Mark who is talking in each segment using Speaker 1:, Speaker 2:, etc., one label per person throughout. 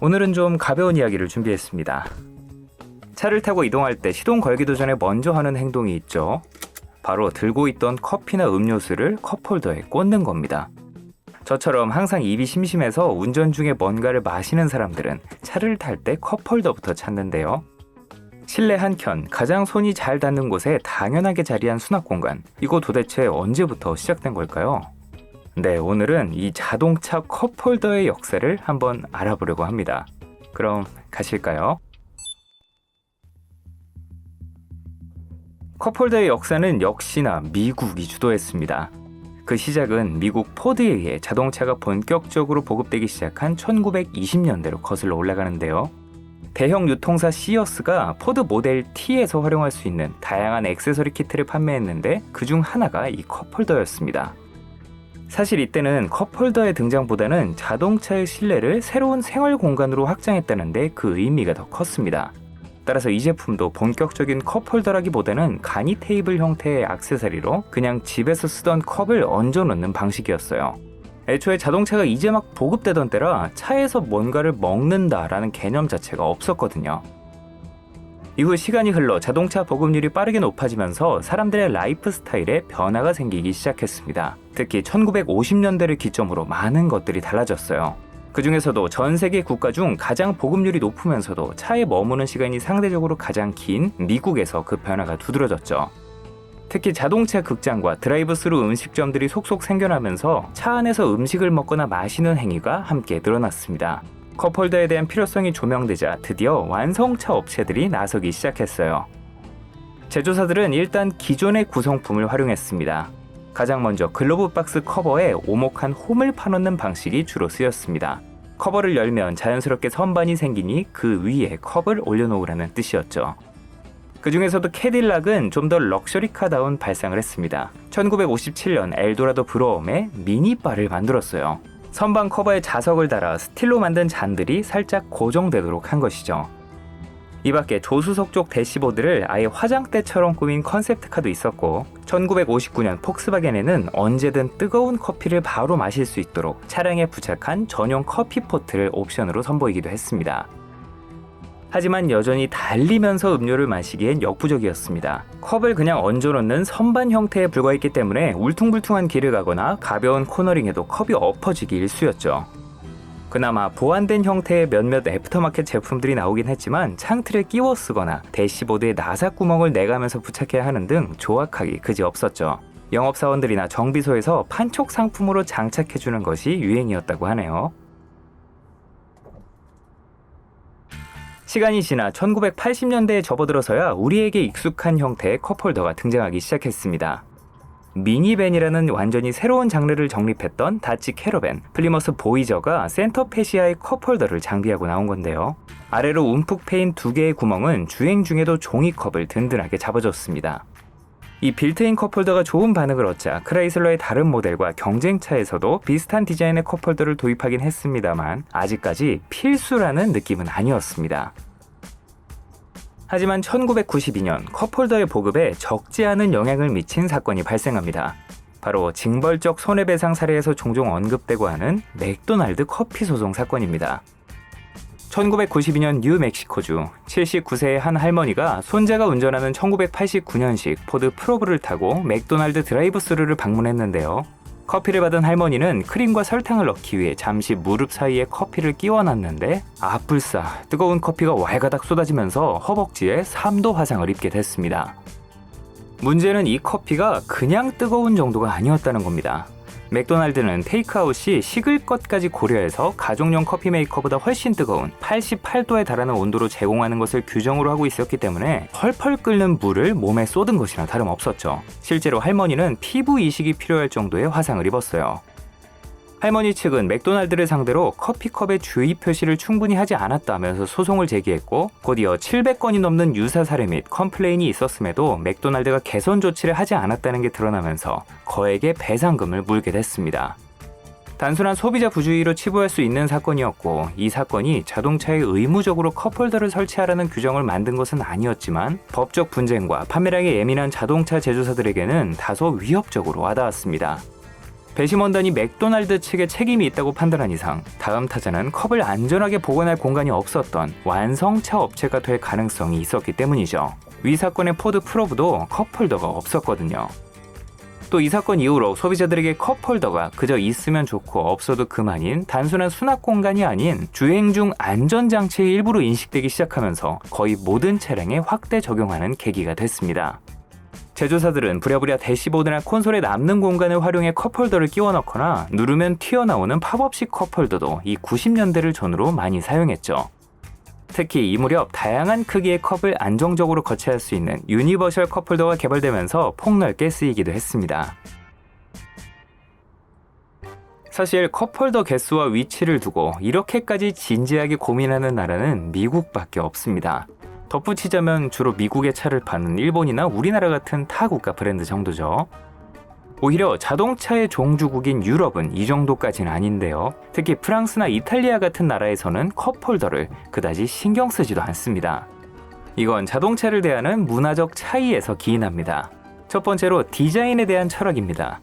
Speaker 1: 오늘은 좀 가벼운 이야기를 준비했습니다. 차를 타고 이동할 때 시동 걸기도 전에 먼저 하는 행동이 있죠. 바로 들고 있던 커피나 음료수를 컵홀더에 꽂는 겁니다. 저처럼 항상 입이 심심해서 운전 중에 뭔가를 마시는 사람들은 차를 탈 때 컵홀더부터 찾는데요. 실내 한켠 가장 손이 잘 닿는 곳에 당연하게 자리한 수납 공간, 이거 도대체 언제부터 시작된 걸까요? 네, 오늘은 이 자동차 컵홀더의 역사를 한번 알아보려고 합니다. 그럼 가실까요? 컵홀더의 역사는 역시나 미국이 주도했습니다. 그 시작은 미국 포드에 의해 자동차가 본격적으로 보급되기 시작한 1920년대로 거슬러 올라가는데요. 대형 유통사 시어스가 포드 모델 T에서 활용할 수 있는 다양한 액세서리 키트를 판매했는데 그중 하나가 이 컵홀더였습니다. 사실 이때는 컵홀더의 등장보다는 자동차의 실내를 새로운 생활 공간으로 확장했다는데 그 의미가 더 컸습니다. 따라서 이 제품도 본격적인 컵홀더라기보다는 간이 테이블 형태의 액세서리로 그냥 집에서 쓰던 컵을 얹어 놓는 방식이었어요. 애초에 자동차가 이제 막 보급되던 때라 차에서 뭔가를 먹는다라는 개념 자체가 없었거든요. 이후 시간이 흘러 자동차 보급률이 빠르게 높아지면서 사람들의 라이프 스타일에 변화가 생기기 시작했습니다. 특히 1950년대를 기점으로 많은 것들이 달라졌어요. 그 중에서도 전 세계 국가 중 가장 보급률이 높으면서도 차에 머무는 시간이 상대적으로 가장 긴 미국에서 그 변화가 두드러졌죠. 특히 자동차 극장과 드라이브스루 음식점들이 속속 생겨나면서 차 안에서 음식을 먹거나 마시는 행위가 함께 늘어났습니다. 컵홀더에 대한 필요성이 조명되자 드디어 완성차 업체들이 나서기 시작했어요. 제조사들은 일단 기존의 구성품을 활용했습니다. 가장 먼저 글로브 박스 커버에 오목한 홈을 파놓는 방식이 주로 쓰였습니다. 커버를 열면 자연스럽게 선반이 생기니 그 위에 컵을 올려놓으라는 뜻이었죠. 그 중에서도 캐딜락은 좀 더 럭셔리카다운 발상을 했습니다. 1957년 엘도라도 브로엄에 미니바를 만들었어요. 선반 커버에 자석을 달아 스틸로 만든 잔들이 살짝 고정되도록 한 것이죠. 이 밖에 조수석 쪽 대시보드를 아예 화장대처럼 꾸민 컨셉트카도 있었고 1959년 폭스바겐에는 언제든 뜨거운 커피를 바로 마실 수 있도록 차량에 부착한 전용 커피포트를 옵션으로 선보이기도 했습니다. 하지만 여전히 달리면서 음료를 마시기엔 역부족이었습니다. 컵을 그냥 얹어놓는 선반 형태에 불과했기 때문에 울퉁불퉁한 길을 가거나 가벼운 코너링에도 컵이 엎어지기 일쑤였죠. 그나마 보완된 형태의 몇몇 애프터마켓 제품들이 나오긴 했지만 창틀에 끼워 쓰거나 대시보드에 나사 구멍을 내가면서 부착해야 하는 등 조악하기 그지없었죠. 영업사원들이나 정비소에서 판촉 상품으로 장착해주는 것이 유행이었다고 하네요. 시간이 지나 1980년대에 접어들어서야 우리에게 익숙한 형태의 컵홀더가 등장하기 시작했습니다. 미니밴이라는 완전히 새로운 장르를 정립했던 다치 캐러밴, 플리머스 보이저가 센터페시아의 컵홀더를 장비하고 나온 건데요. 아래로 움푹 패인 두 개의 구멍은 주행 중에도 종이컵을 든든하게 잡아줬습니다. 이 빌트인 컵홀더가 좋은 반응을 얻자 크라이슬러의 다른 모델과 경쟁차에서도 비슷한 디자인의 컵홀더를 도입하긴 했습니다만 아직까지 필수라는 느낌은 아니었습니다. 하지만 1992년 컵홀더의 보급에 적지 않은 영향을 미친 사건이 발생합니다. 바로 징벌적 손해배상 사례에서 종종 언급되고 하는 맥도날드 커피 소송 사건입니다. 1992년 뉴멕시코주 79세의 한 할머니가 손자가 운전하는 1989년식 포드 프로브를 타고 맥도날드 드라이브스루를 방문했는데요. 커피를 받은 할머니는 크림과 설탕을 넣기 위해 잠시 무릎 사이에 커피를 끼워놨는데 아뿔싸 뜨거운 커피가 왈가닥 쏟아지면서 허벅지에 3도 화상을 입게 됐습니다. 문제는 이 커피가 그냥 뜨거운 정도가 아니었다는 겁니다. 맥도날드는 테이크아웃이 식을 것까지 고려해서 가정용 커피 메이커보다 훨씬 뜨거운 88도에 달하는 온도로 제공하는 것을 규정으로 하고 있었기 때문에 펄펄 끓는 물을 몸에 쏟은 것이나 다름없었죠. 실제로 할머니는 피부 이식이 필요할 정도의 화상을 입었어요. 할머니 측은 맥도날드를 상대로 커피컵의 주의 표시를 충분히 하지 않았다면서 소송을 제기했고 곧이어 700건이 넘는 유사 사례 및 컴플레인이 있었음에도 맥도날드가 개선 조치를 하지 않았다는 게 드러나면서 거액의 배상금을 물게 됐습니다. 단순한 소비자 부주의로 치부할 수 있는 사건이었고 이 사건이 자동차에 의무적으로 컵홀더를 설치하라는 규정을 만든 것은 아니었지만 법적 분쟁과 판매량에 예민한 자동차 제조사들에게는 다소 위협적으로 와닿았습니다. 배심원단이 맥도날드 측에 책임이 있다고 판단한 이상 다음 타자는 컵을 안전하게 보관할 공간이 없었던 완성차 업체가 될 가능성이 있었기 때문이죠. 위 사건의 포드 프로브도 컵홀더가 없었거든요. 또 이 사건 이후로 소비자들에게 컵홀더가 그저 있으면 좋고 없어도 그만인 단순한 수납 공간이 아닌 주행 중 안전장치의 일부로 인식되기 시작하면서 거의 모든 차량에 확대 적용하는 계기가 됐습니다. 제조사들은 부랴부랴 대시보드나 콘솔에 남는 공간을 활용해 컵홀더를 끼워 넣거나 누르면 튀어나오는 팝업식 컵홀더도 이 90년대를 전후로 많이 사용했죠. 특히 이 무렵 다양한 크기의 컵을 안정적으로 거치할 수 있는 유니버셜 컵홀더가 개발되면서 폭넓게 쓰이기도 했습니다. 사실 컵홀더 개수와 위치를 두고 이렇게까지 진지하게 고민하는 나라는 미국밖에 없습니다. 덧붙이자면 주로 미국의 차를 파는 일본이나 우리나라 같은 타 국가 브랜드 정도죠. 오히려 자동차의 종주국인 유럽은 이 정도까지는 아닌데요. 특히 프랑스나 이탈리아 같은 나라에서는 컵홀더를 그다지 신경 쓰지도 않습니다. 이건 자동차를 대하는 문화적 차이에서 기인합니다. 첫 번째로 디자인에 대한 철학입니다.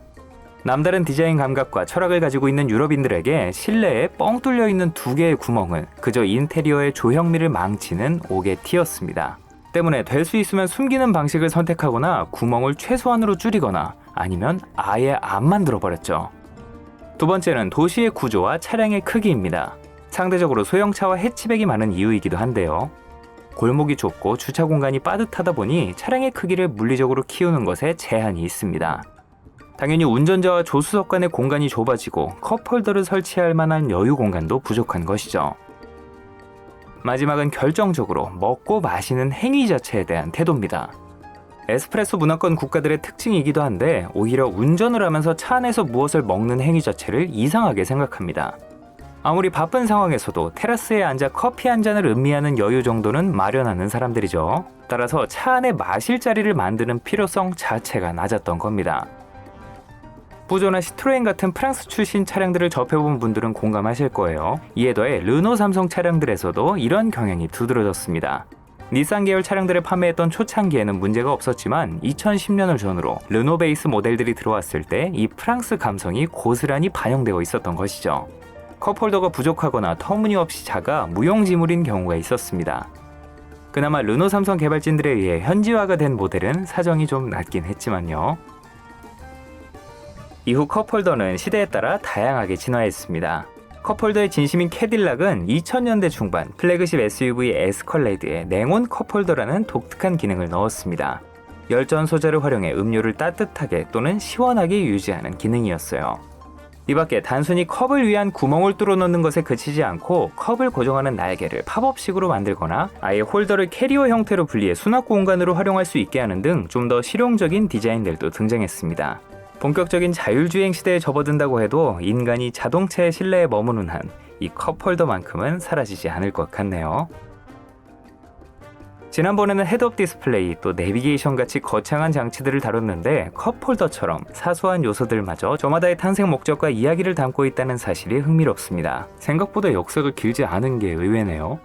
Speaker 1: 남다른 디자인 감각과 철학을 가지고 있는 유럽인들에게 실내에 뻥 뚫려 있는 두 개의 구멍은 그저 인테리어의 조형미를 망치는 오게티였습니다. 때문에 될 수 있으면 숨기는 방식을 선택하거나 구멍을 최소한으로 줄이거나 아니면 아예 안 만들어버렸죠. 두 번째는 도시의 구조와 차량의 크기입니다. 상대적으로 소형차와 해치백이 많은 이유이기도 한데요. 골목이 좁고 주차 공간이 빠듯하다 보니 차량의 크기를 물리적으로 키우는 것에 제한이 있습니다. 당연히 운전자와 조수석 간의 공간이 좁아지고 컵홀더를 설치할 만한 여유 공간도 부족한 것이죠. 마지막은 결정적으로 먹고 마시는 행위 자체에 대한 태도입니다. 에스프레소 문화권 국가들의 특징이기도 한데 오히려 운전을 하면서 차 안에서 무엇을 먹는 행위 자체를 이상하게 생각합니다. 아무리 바쁜 상황에서도 테라스에 앉아 커피 한 잔을 음미하는 여유 정도는 마련하는 사람들이죠. 따라서 차 안에 마실 자리를 만드는 필요성 자체가 낮았던 겁니다. 푸조나 시트로엔 같은 프랑스 출신 차량들을 접해본 분들은 공감하실 거예요. 이에 더해 르노 삼성 차량들에서도 이런 경향이 두드러졌습니다. 닛산 계열 차량들을 판매했던 초창기에는 문제가 없었지만 2010년을 전후로 르노 베이스 모델들이 들어왔을 때 이 프랑스 감성이 고스란히 반영되어 있었던 것이죠. 컵홀더가 부족하거나 터무니없이 작아 무용지물인 경우가 있었습니다. 그나마 르노 삼성 개발진들에 의해 현지화가 된 모델은 사정이 좀 낫긴 했지만요. 이후 컵홀더는 시대에 따라 다양하게 진화했습니다. 컵홀더의 진심인 캐딜락은 2000년대 중반 플래그십 SUV 에스컬레이드에 냉온 컵홀더라는 독특한 기능을 넣었습니다. 열전 소재를 활용해 음료를 따뜻하게 또는 시원하게 유지하는 기능이었어요. 이 밖에 단순히 컵을 위한 구멍을 뚫어 넣는 것에 그치지 않고 컵을 고정하는 날개를 팝업식으로 만들거나 아예 홀더를 캐리어 형태로 분리해 수납 공간으로 활용할 수 있게 하는 등 좀 더 실용적인 디자인들도 등장했습니다. 본격적인 자율주행 시대에 접어든다고 해도 인간이 자동차의 실내에 머무는 한 이 컵홀더만큼은 사라지지 않을 것 같네요. 지난번에는 헤드업 디스플레이 또 내비게이션 같이 거창한 장치들을 다뤘는데 컵홀더처럼 사소한 요소들마저 저마다의 탄생 목적과 이야기를 담고 있다는 사실이 흥미롭습니다. 생각보다 역사가 길지 않은 게 의외네요.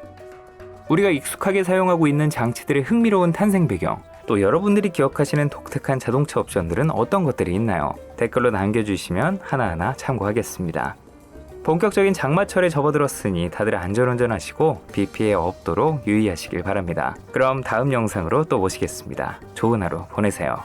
Speaker 1: 우리가 익숙하게 사용하고 있는 장치들의 흥미로운 탄생 배경, 또 여러분들이 기억하시는 독특한 자동차 옵션들은 어떤 것들이 있나요? 댓글로 남겨주시면 하나하나 참고하겠습니다. 본격적인 장마철에 접어들었으니 다들 안전운전하시고 비 피해 없도록 유의하시길 바랍니다. 그럼 다음 영상으로 또 모시겠습니다. 좋은 하루 보내세요.